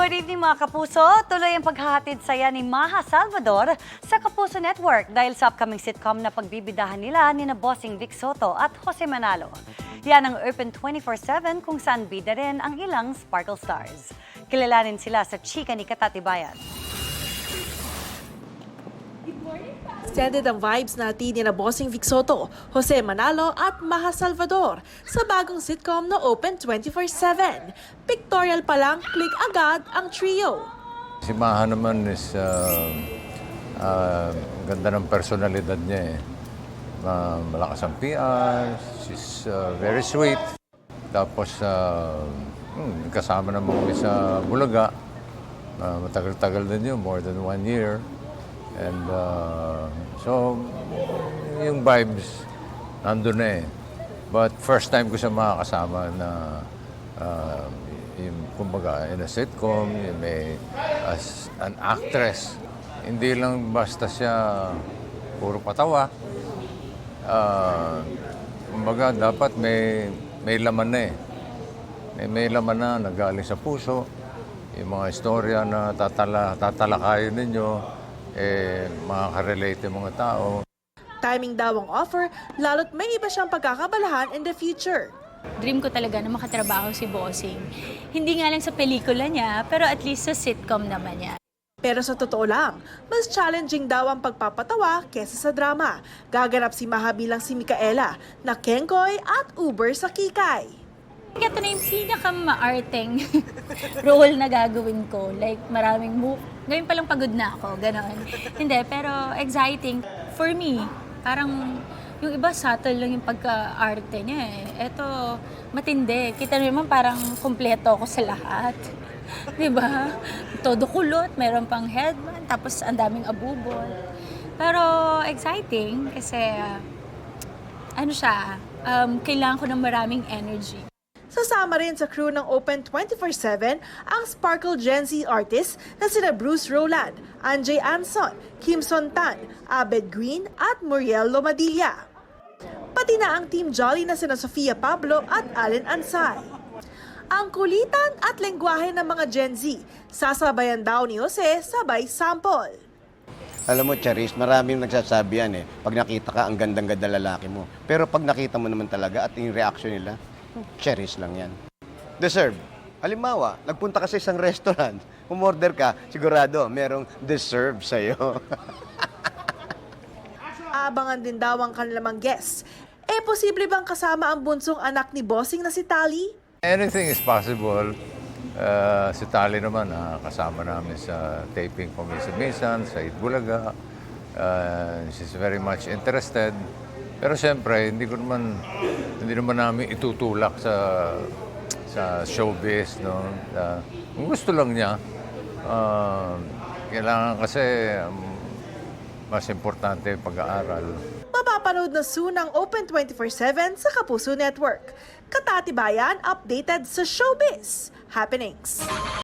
Good evening mga kapuso. Tuloy ang paghahatid saya ni Maha Salvador sa Kapuso Network dahil sa upcoming sitcom na pagbibidahan nila ni na Bossing Vic Soto at Jose Manalo. Yan ang Open 24/7 kung saan bida rin ang ilang Sparkle Stars. Kilalanin sila sa chika ni Katatibayan. Extended ang vibes natin ni na Bossing Vic Soto, Jose Manalo at Maha Salvador sa bagong sitcom na Open 24/7. Pictorial pa lang, click agad ang trio. Si Maha naman is ganda ng personalidad niya eh. Malakas ang PR, she's very sweet. Tapos kasama naman kami sa Bulaga. Matagal-tagal din yun, more than 1 year. And so, yung vibes, nandun na eh. But first time ko siya makakasama na yung, kumbaga, in a sitcom, may, as an actress. Hindi lang basta siya puro patawa. Kumbaga, dapat may laman na eh. May laman na nagaling sa puso. Yung mga istorya na tatalakayin ninyo, makaka-relate yung mga tao. Timing daw ang offer, lalo't may iba siyang pagkakabalahan in the future. Dream ko talaga na makatrabaho si Bossing. Hindi nga lang sa pelikula niya, pero at least sa sitcom naman niya. Pero sa totoo lang, mas challenging daw ang pagpapatawa kesa sa drama. Gaganap si Maha bilang si Micaela na Kenkoy at Uber sa Kikay. Ito na yung pinaka-maarteng role na gagawin ko. Like, maraming move. Ngayon palang pagod na ako, gano'n. Hindi, pero exciting. For me, parang yung iba subtle lang yung pagka-arte niya eh. Ito, matindi. Kita naman parang kumpleto ako sa lahat. Diba? Todo kulot, meron pang headband, tapos ang daming abubol. Pero exciting kasi, kailangan ko ng maraming energy. Sasama rin sa crew ng Open 24/7 ang Sparkle Gen Z artists na sina Bruce Roland, Anjay Anson, Kim Sontan, Abed Green at Muriel Lomadilla. Pati na ang Team Jolly na sina Sofia Pablo at Allen Ansay. Ang kulitan at lengguwahe ng mga Gen Z, sasabayan daw ni Jose sabay sample. Alam mo, Charis, maraming nagsasabi yan eh. Pag nakita ka, ang gandang-ganda lalaki mo. Pero pag nakita mo naman talaga at yung reaction nila, Charis lang yan. Deserve. Halimbawa, nagpunta ka sa isang restaurant, umorder ka, sigurado, merong deserve sa'yo. Abangan din daw ang kanilang guests. Posible bang kasama ang bunsong anak ni Bossing na si Tali? Anything is possible. Si Tali naman, kasama namin sa taping Kumisan sa Itbulaga. She's very much interested. Pero siyempre, hindi naman namin itutulak sa showbiz, no? Kung gusto lang niya, kailangan kasi mas importante yung pag-aaral. Mapapanood na soon ang Open 24/7 sa Kapuso Network. Katatibayan, updated sa showbiz happenings.